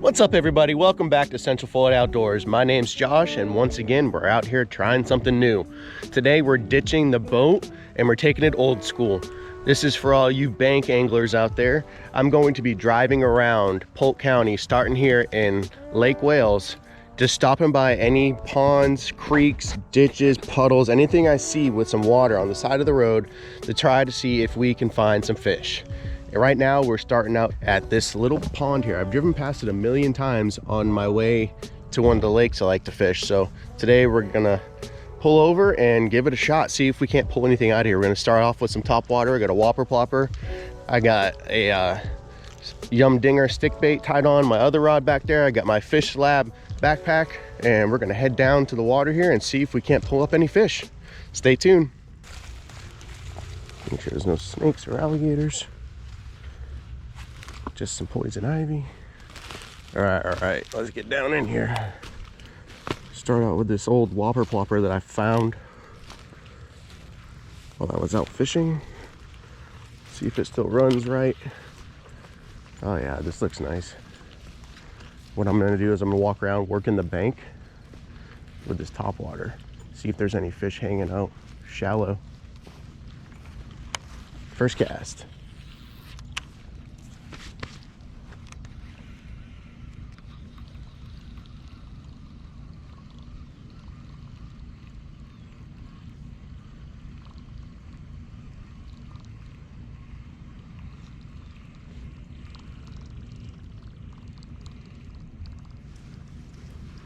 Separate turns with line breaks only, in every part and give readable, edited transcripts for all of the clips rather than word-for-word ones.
What's up, everybody? Welcome back to Central Florida Outdoors. My name's Josh, and once again we're out here trying something new. Today we're ditching the boat and we're taking it old school. This is for all you bank anglers out there. I'm going to be driving around Polk County, starting here in Lake Wales, just stopping by any ponds, creeks, ditches, puddles, anything I see with some water on the side of the road to try to see if we can find some fish. And right now we're starting out at this little pond here. I've driven past it a million times on my way to one of the lakes I like to fish. So today we're gonna pull over and give it a shot, see if we can't pull anything out of here. We're gonna start off with some top water. I got a whopper plopper. I got a Yum Dinger stick bait tied on my other rod back there. I got my Fish Lab backpack, and we're gonna head down to the water here and see if we can't pull up any fish. Stay tuned. Make sure there's no snakes or alligators. Just some poison ivy. All right, let's get down in here. Start out with this old whopper plopper that I found while I was out fishing. See if it still runs right. Oh yeah, this looks nice. What I'm gonna do is I'm gonna walk around working the bank with this top water. See if there's any fish hanging out shallow. First cast.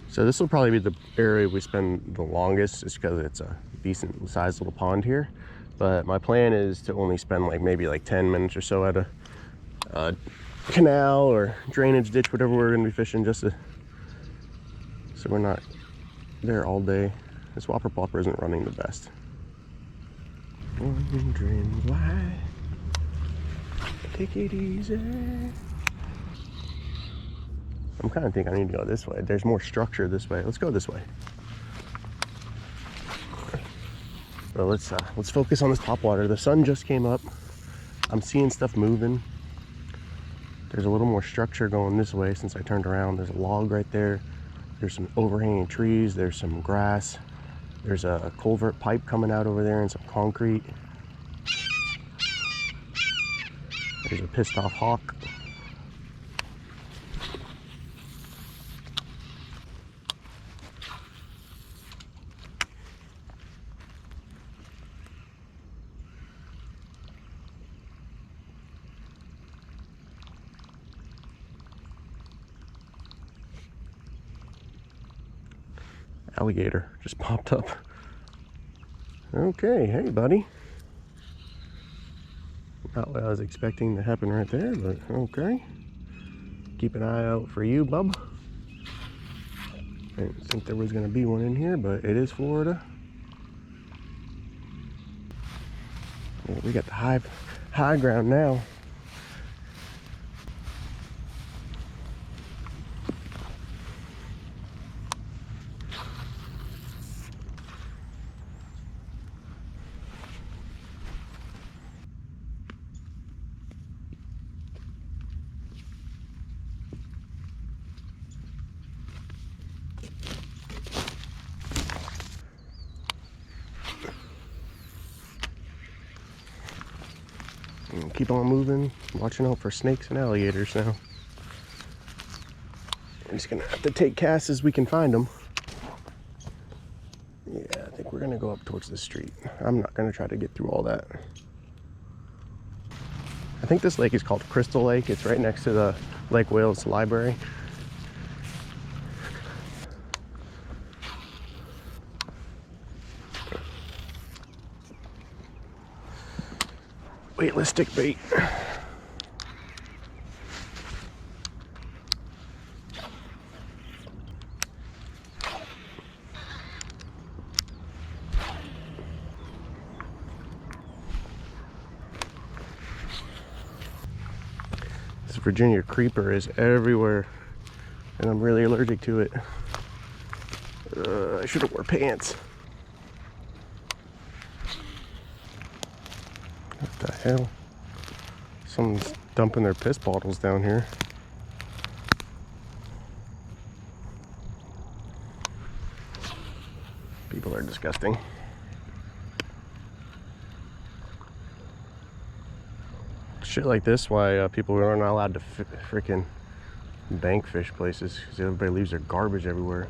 So this will probably be the area we spend the longest, just because it's a decent sized little pond here. But my plan is to only spend maybe 10 minutes or so at a canal or drainage ditch, whatever we're gonna be fishing, just so we're not there all day. This whopper plopper isn't running the best. Wondering why. Take it easy. I'm kind of thinking I need to go this way. There's more structure this way. Let's go this way. But let's focus on this top water. The sun just came up. I'm seeing stuff moving. There's a little more structure going this way since I turned around. There's a log right there. There's some overhanging trees. There's some grass. There's a culvert pipe coming out over there and some concrete. There's a pissed off hawk. Alligator just popped up. Okay, hey buddy. Not what I was expecting to happen right there, but okay. Keep an eye out for you, bub. I didn't think there was gonna be one in here, but it is Florida. Yeah, we got the high ground now. Keep on moving, watching out for snakes and alligators now. We're just gonna have to take casts as we can find them. Yeah, I think we're gonna go up towards the street. I'm not gonna try to get through all that. I think this lake is called Crystal Lake. It's right next to the Lake Wales Library. Weightless stick bait. This Virginia creeper is everywhere, and I'm really allergic to it. I should have wore pants. What the hell? Someone's dumping their piss bottles down here. People are disgusting. Shit like this, why people are not allowed to freaking bank fish places, because everybody leaves their garbage everywhere.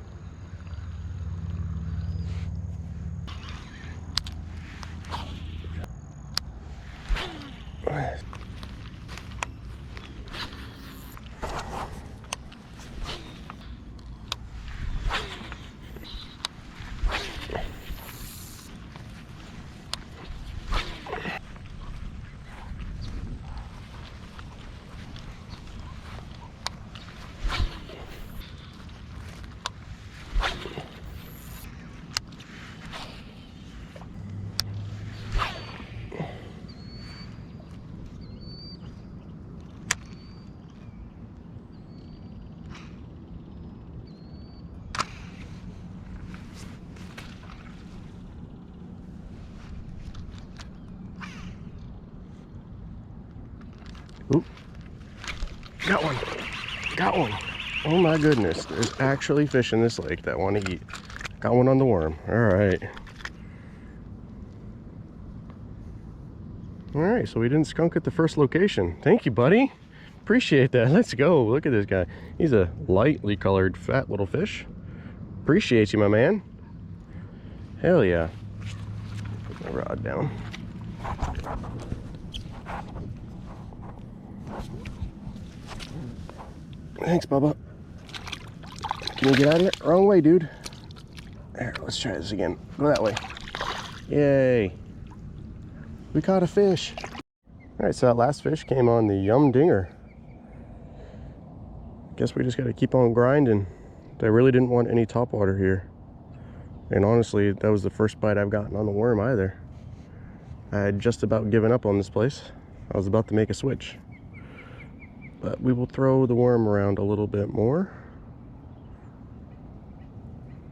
Oop. Got one. Got one. Oh my goodness. There's actually fish in this lake that want to eat. Got one on the worm. Alright. Alright, so we didn't skunk at the first location. Thank you, buddy. Appreciate that. Let's go. Look at this guy. He's a lightly colored, fat little fish. Appreciate you, my man. Hell yeah. Put my rod down. Thanks, Bubba. Can you get out of here? Wrong way, dude. There, let's try this again. Go that way. Yay. We caught a fish. Alright, so that last fish came on the Yum Dinger. Guess we just gotta keep on grinding. I really didn't want any topwater here. And honestly, that was the first bite I've gotten on the worm either. I had just about given up on this place. I was about to make a switch. But we will throw the worm around a little bit more.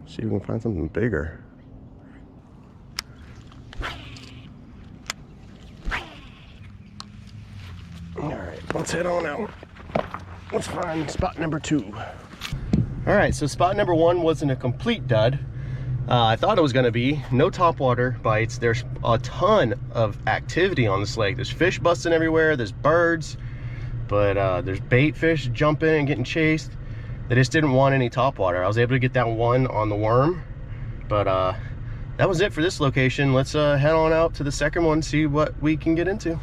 See if we can find something bigger. Alright, let's head on out. Let's find spot number 2. Alright, so spot number 1 wasn't a complete dud. I thought it was going to be. No topwater bites. There's a ton of activity on this lake. There's fish busting everywhere. There's birds. But there's bait fish jumping and getting chased. They just didn't want any topwater. I was able to get that one on the worm. But that was it for this location. Let's head on out to the second one, see what we can get into.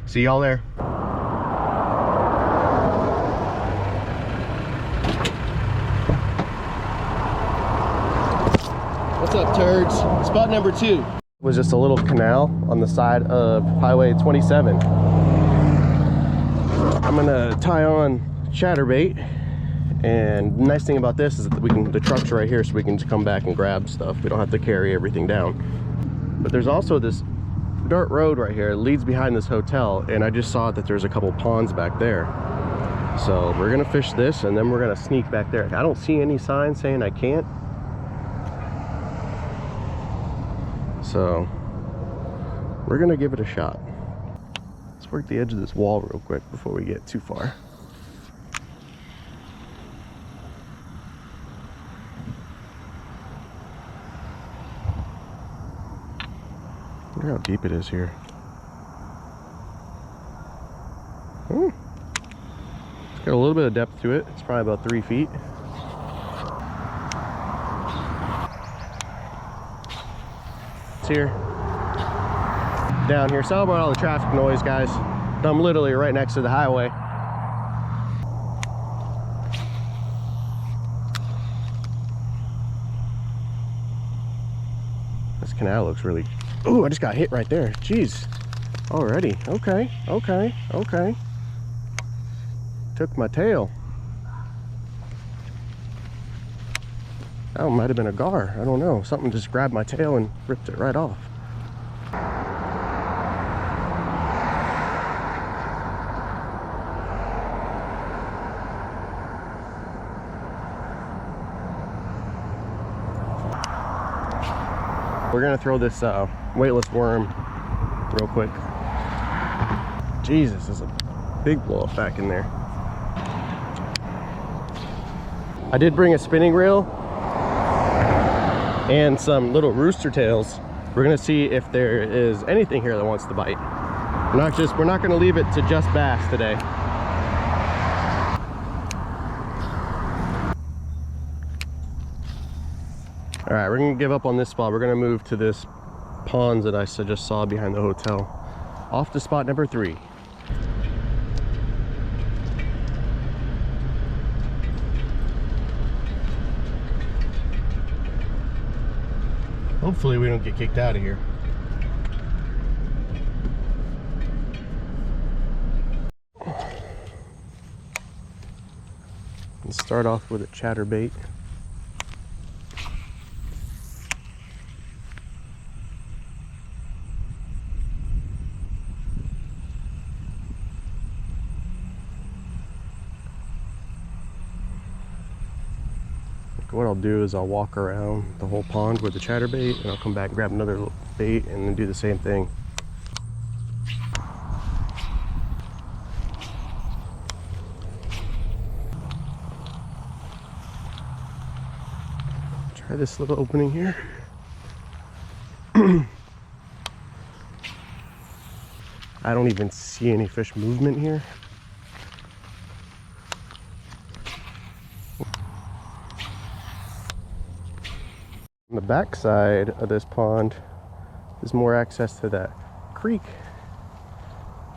See y'all there. What's up, turds? Spot number 2 was just a little canal on the side of Highway 27. I'm gonna tie on chatterbait, and the nice thing about this is that the truck's right here, so we can just come back and grab stuff. We don't have to carry everything down. But there's also this dirt road right here. It leads behind this hotel, and I just saw that there's a couple ponds back there. So we're gonna fish this, and then we're gonna sneak back there. I don't see any signs saying I can't. So we're gonna give it a shot. Let's work the edge of this wall real quick before we get too far. Look how deep it is here. Ooh. It's got a little bit of depth to it. It's probably about 3 feet. It's here. Down here. Sorry about all the traffic noise, guys. I'm literally right next to the highway. This canal looks really... Ooh, I just got hit right there. Jeez. Already. Okay, okay, okay. Took my tail. That might have been a gar. I don't know. Something just grabbed my tail and ripped it right off. We're gonna throw this weightless worm real quick. Jesus, there's a big blow up back in there. I did bring a spinning reel. and some little rooster tails. We're gonna see if there is anything here that wants to bite. We're not gonna leave it to just bass today. All right, we're gonna give up on this spot. We're gonna move to this pond that I just saw behind the hotel. Off to spot number 3. Hopefully we don't get kicked out of here. Let's start off with a chatterbait. What I'll do is I'll walk around the whole pond with the chatterbait, and I'll come back and grab another little bait and then do the same thing. Try this little opening here. I don't even see any fish movement here. On the back side of this pond is more access to that creek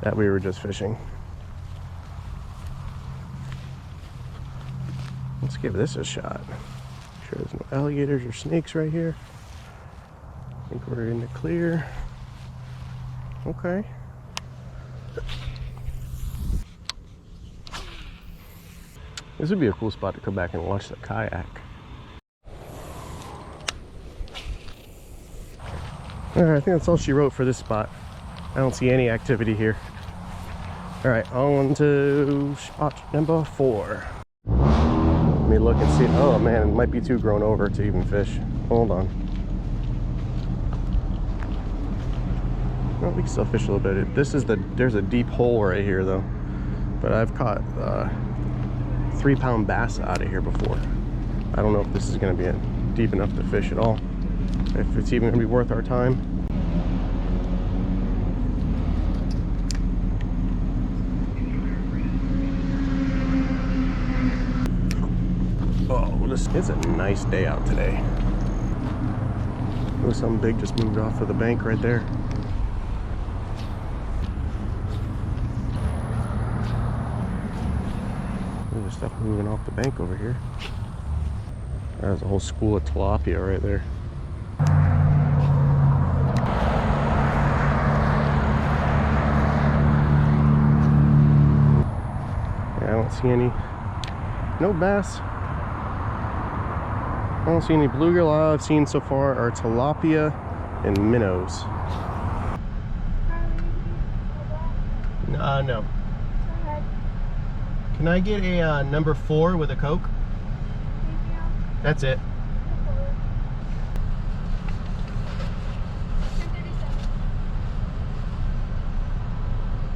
that we were just fishing. Let's give this a shot. Make sure there's no alligators or snakes right here. I think we're in the clear. Okay. This would be a cool spot to come back and watch the kayak. Alright, I think that's all she wrote for this spot. I don't see any activity here. Alright, on to spot number 4. Let me look and see. Oh man, it might be too grown over to even fish. Hold on. Well, we can still fish a little bit. There's a deep hole right here though. But I've caught 3-pound bass out of here before. I don't know if this is going to be deep enough to fish at all. If it's even going to be worth our time. Oh, it's a nice day out today. Look, something big just moved off of the bank right there. There's stuff moving off the bank over here. There's a whole school of tilapia right there. I don't see any, no bass. I don't see any bluegill. All I've seen so far are tilapia and minnows. No. Can I get a number 4 with a Coke? That's it.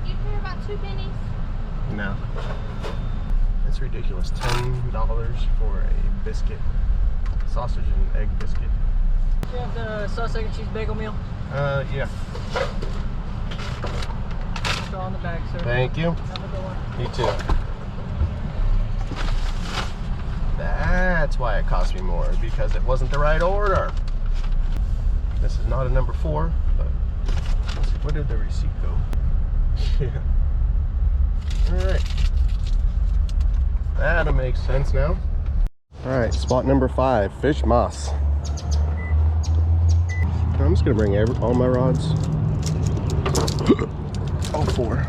You pay about 2 pennies?
No. It's ridiculous. $10 for a biscuit. Sausage and egg biscuit.
Do you have the sausage, egg, and cheese bagel meal?
Yeah.
It's all in the bag, sir.
Thank you.
Have a good one.
You too. That's why it cost me more, because it wasn't the right order. This is not a number 4, but let's see, where did the receipt go? Yeah. Alright. That'll make sense now. Alright, spot number 5, fish moss. I'm just gonna bring all my rods. All 4.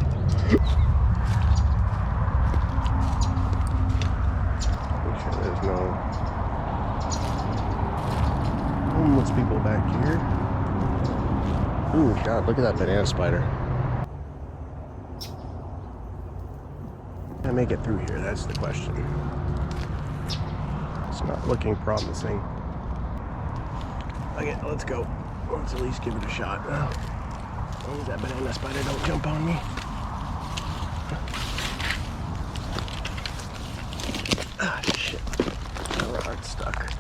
There's no homeless people back here. Ooh, God, look at that banana spider. Can I make it through here? That's the question. It's not looking promising. Okay, let's go. Let's at least give it a shot. As long as that banana spider don't jump on me. Ah, shit. My rod's stuck.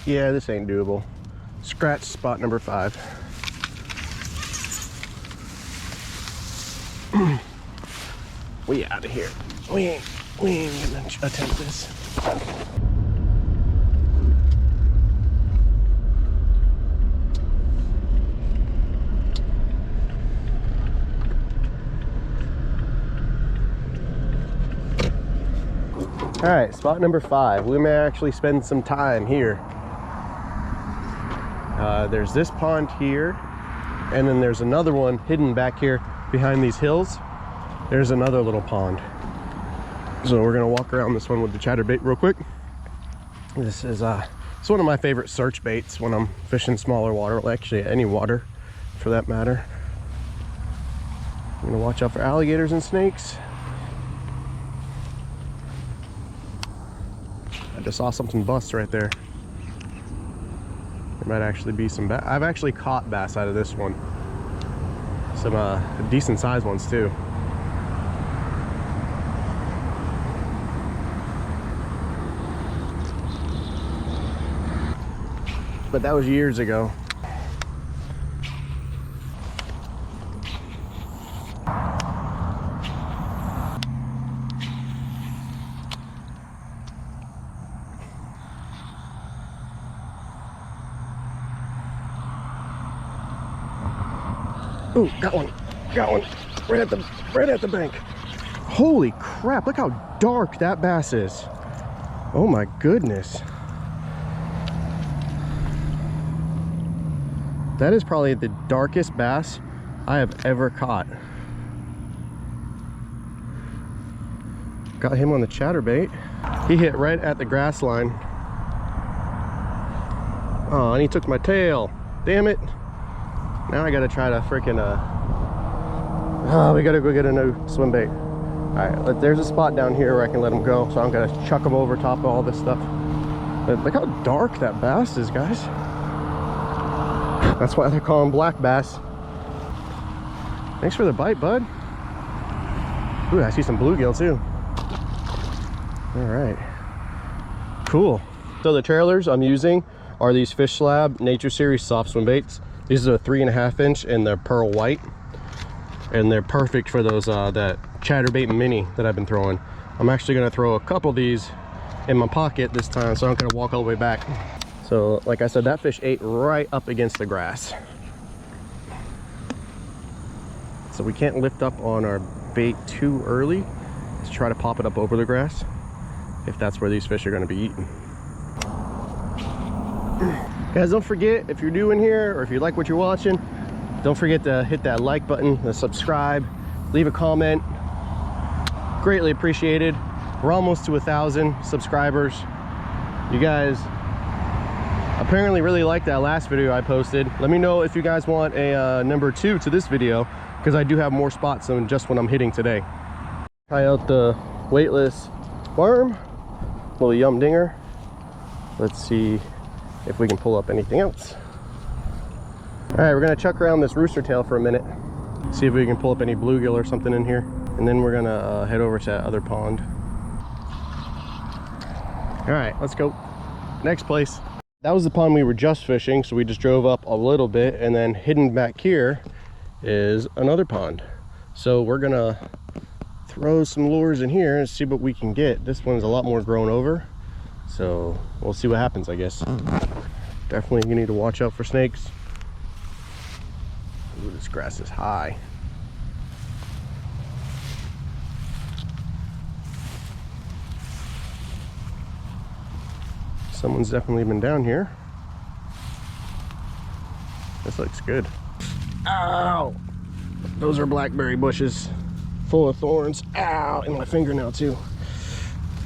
Yeah, this ain't doable. Scratch spot number 5. We out of here. We ain't gonna attempt this. All right, spot number 5. We may actually spend some time here. There's this pond here, and then there's another one hidden back here behind these hills. There's another little pond. So we're gonna walk around this one with the chatterbait real quick. This is it's one of my favorite search baits when I'm fishing smaller water, well, actually any water for that matter. I'm gonna watch out for alligators and snakes. I just saw something bust right there. There might actually be some bass. I've actually caught bass out of this one. Some decent sized ones too. But that was years ago. Ooh, got one, right at the bank. Holy crap, look how dark that bass is. Oh my goodness. That is probably the darkest bass I have ever caught. Got him on the chatterbait. He hit right at the grass line. Oh, and he took my tail. Damn it. Now I gotta try to freaking we gotta go get a new swim bait. All right, there's a spot down here where I can let him go, so I'm gonna chuck him over top of all this stuff. But look how dark that bass is, guys. That's why they call him black bass. Thanks for the bite, bud. Ooh, I see some bluegill too. All right, cool. So the trailers I'm using are these Fish Lab Nature Series soft swim baits. These are 3.5 inch and they're pearl white, and they're perfect for those that chatterbait mini that I've been throwing. I'm actually gonna throw a couple of these in my pocket this time, so I'm gonna walk all the way back. So like I said, that fish ate right up against the grass. So we can't lift up on our bait too early to try to pop it up over the grass if that's where these fish are gonna be eating. Guys, don't forget, if you're new in here or if you like what you're watching, don't forget to hit that like button, the subscribe, leave a comment. Greatly appreciated. We're almost to 1,000 subscribers. You guys apparently really liked that last video I posted. Let me know if you guys want a number 2 to this video, because I do have more spots than just what I'm hitting today. Try out the weightless worm, little yum dinger. Let's see if we can pull up anything else. All right, we're gonna chuck around this rooster tail for a minute, see if we can pull up any bluegill or something in here, and then we're gonna head over to that other pond. All right, let's go. Next place. That was the pond we were just fishing, so we just drove up a little bit, and then hidden back here is another pond. So we're gonna throw some lures in here and see what we can get. This one's a lot more grown over, so we'll see what happens, I guess. Definitely you need to watch out for snakes. Ooh, this grass is high. Someone's definitely been down here. This looks good. Ow! Those are blackberry bushes full of thorns. Ow! In my fingernail too.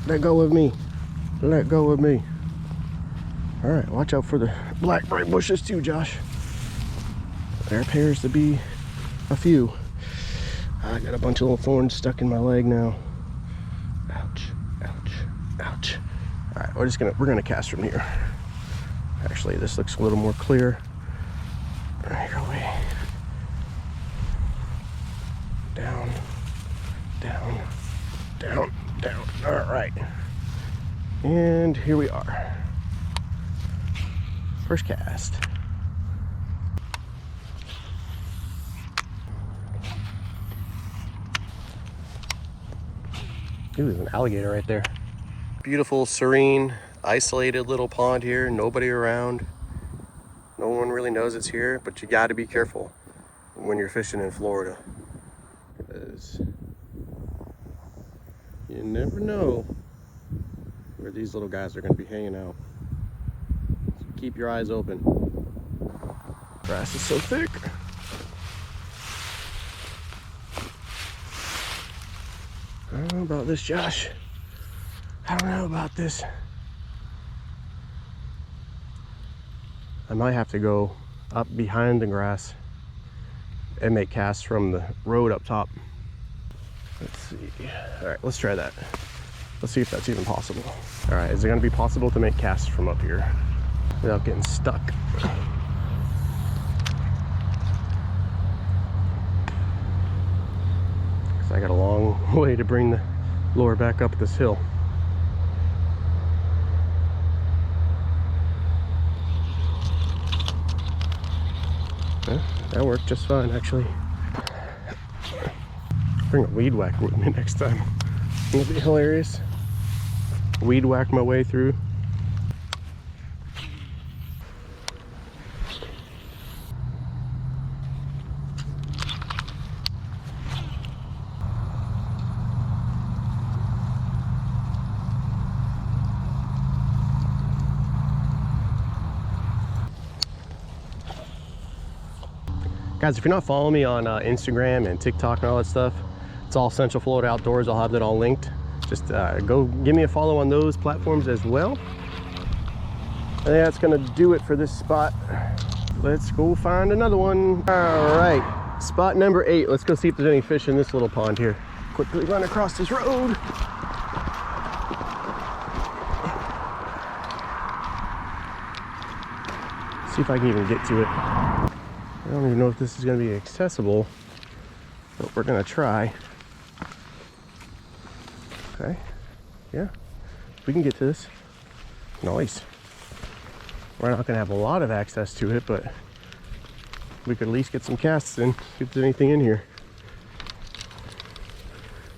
Let go of me. Let go of me. All right, watch out for the blackberry bushes too, Josh. There appears to be a few. I got a bunch of little thorns stuck in my leg now. Ouch, ouch, ouch. All right, we're gonna cast from here. Actually, this looks a little more clear. Right away. Down, down, down, down. All right. And here we are. First cast. Ooh, there's an alligator right there. Beautiful, serene, isolated little pond here. Nobody around. No one really knows it's here, but you got to be careful when you're fishing in Florida, because you never know where these little guys are going to be hanging out. So keep your eyes open. Grass is so thick. I don't know about this, Josh. I don't know about this. I might have to go up behind the grass and make casts from the road up top. Let's see. All right, let's try that. Let's see if that's even possible. All right, is it gonna be possible to make casts from up here without getting stuck? Because I got a long way to bring the lure back up this hill. That worked just fine, actually. Bring a weed whack with me next time. It'll be hilarious. Weed whack my way through. Guys, if you're not following me on Instagram and TikTok and all that stuff, it's all Central Florida Outdoors. I'll have that all linked. Just go give me a follow on those platforms as well. I think that's gonna do it for this spot. Let's go find another one. All right, spot number 8. Let's go see if there's any fish in this little pond here. Quickly run across this road. See if I can even get to it. I don't even know if this is going to be accessible, but we're going to try. Okay, yeah, we can get to this. Nice. We're not going to have a lot of access to it, but we could at least get some casts in, see if there's anything in here.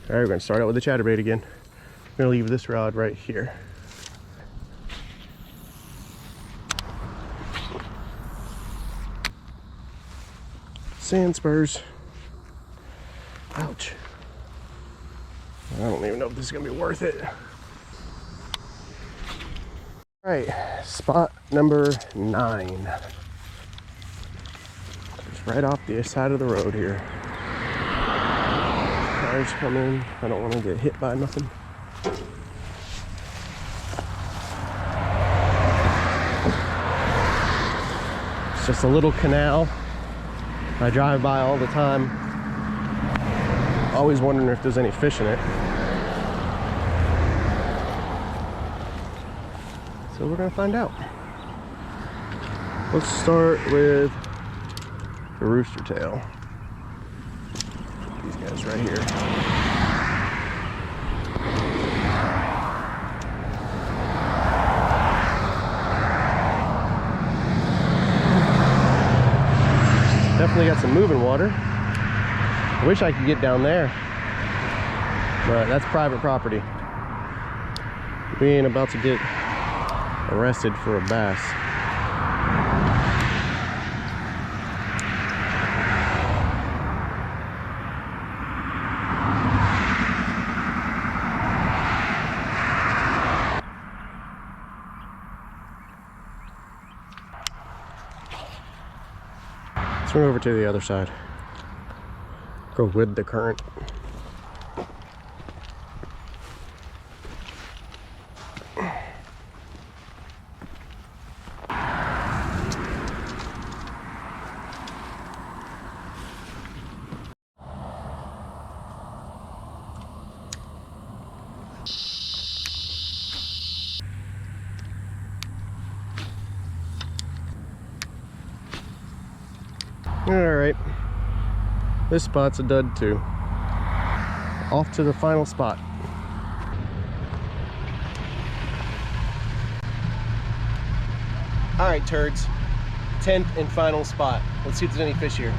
All right, we're going to start out with the chatterbait again. I'm going to leave this rod right here. Sand spurs. Ouch. I don't even know if this is gonna be worth it. All right, spot number 9. Just right off the side of the road here. Cars coming. I don't want to get hit by nothing. It's just a little canal I drive by all the time, always wondering if there's any fish in it. So we're gonna find out. Let's start with the rooster tail. These guys right here. Definitely got some moving water. I wish I could get down there, but that's private property. We ain't about to get arrested for a bass. Let's run over to the other side. Go with the current. Alright, this spot's a dud too. Off to the final spot. All right, turds. 10th and final spot. Let's see if there's any fish here.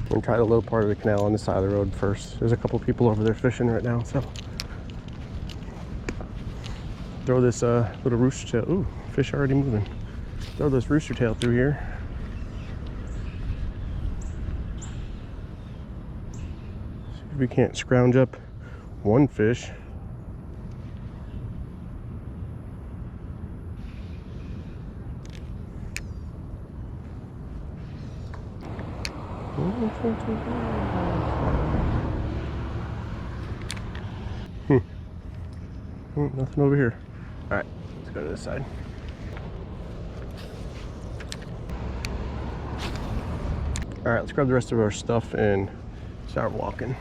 I'm gonna try the low part of the canal on the side of the road first. There's a couple people over there fishing right now, so. Throw this little rooster tail. Ooh, fish already moving. Throw this rooster tail through here. See if we can't scrounge up one fish. Nothing over here. All right, let's go to this side. All right, let's grab the rest of our stuff and start walking.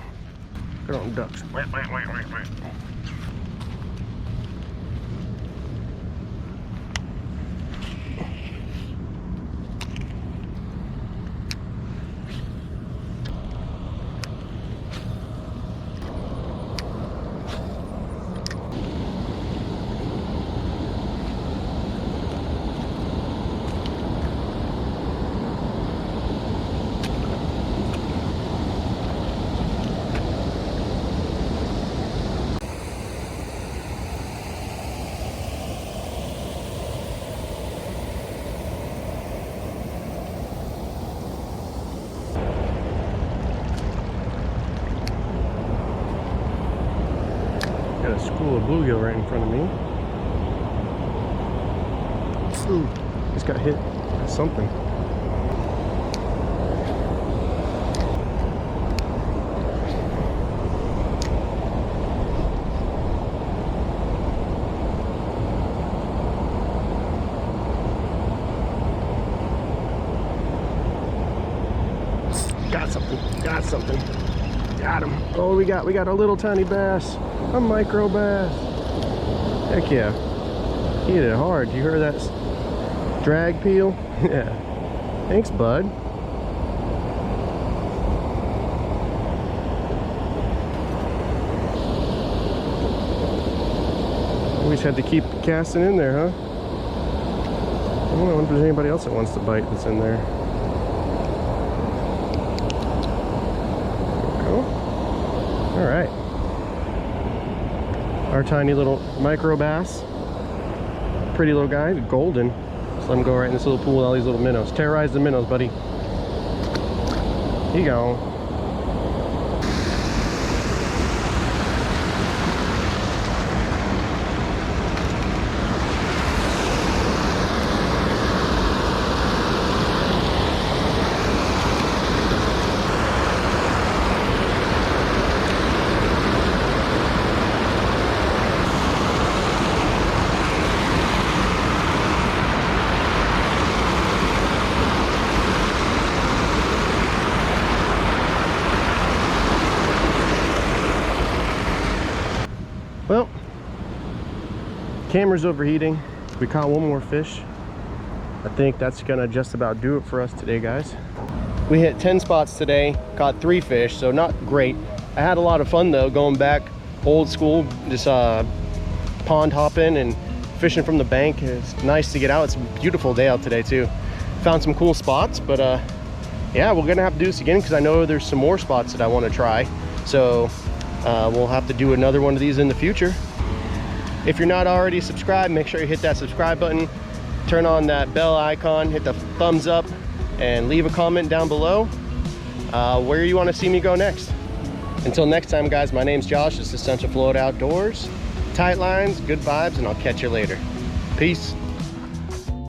Get on ducks. Wait. Got a school of bluegill right in front of me. Ooh, just got hit by something. Got something. Got him. Oh, we got a little tiny bass. A micro bass. Heck yeah. He hit it hard. You heard that drag peel? Yeah. Thanks, bud. We just had to keep casting in there, huh? I don't know if there's anybody else that wants to bite that's in there. All right, our tiny little micro bass, pretty little guy, golden. Just let him go right in this little pool with all these little minnows. Terrorize the minnows, buddy. Here you go. Well, camera's overheating. We caught one more fish. I think that's gonna just about do it for us today, guys. We hit 10 spots today, caught 3 fish, so not great. I had a lot of fun though, going back old school, just pond hopping and fishing from the bank. It's nice to get out. It's a beautiful day out today too. Found some cool spots, but yeah, we're gonna have to do this again because I know there's some more spots that I want to try. So we'll have to do another one of these in the future. If you're not already subscribed, make sure you hit that subscribe button, turn on that bell icon, hit the thumbs up, and leave a comment down below where you want to see me go next. Until next time, guys, my name's Josh. This is Central Florida Outdoors. Tight lines, good vibes, and I'll catch you later. Peace.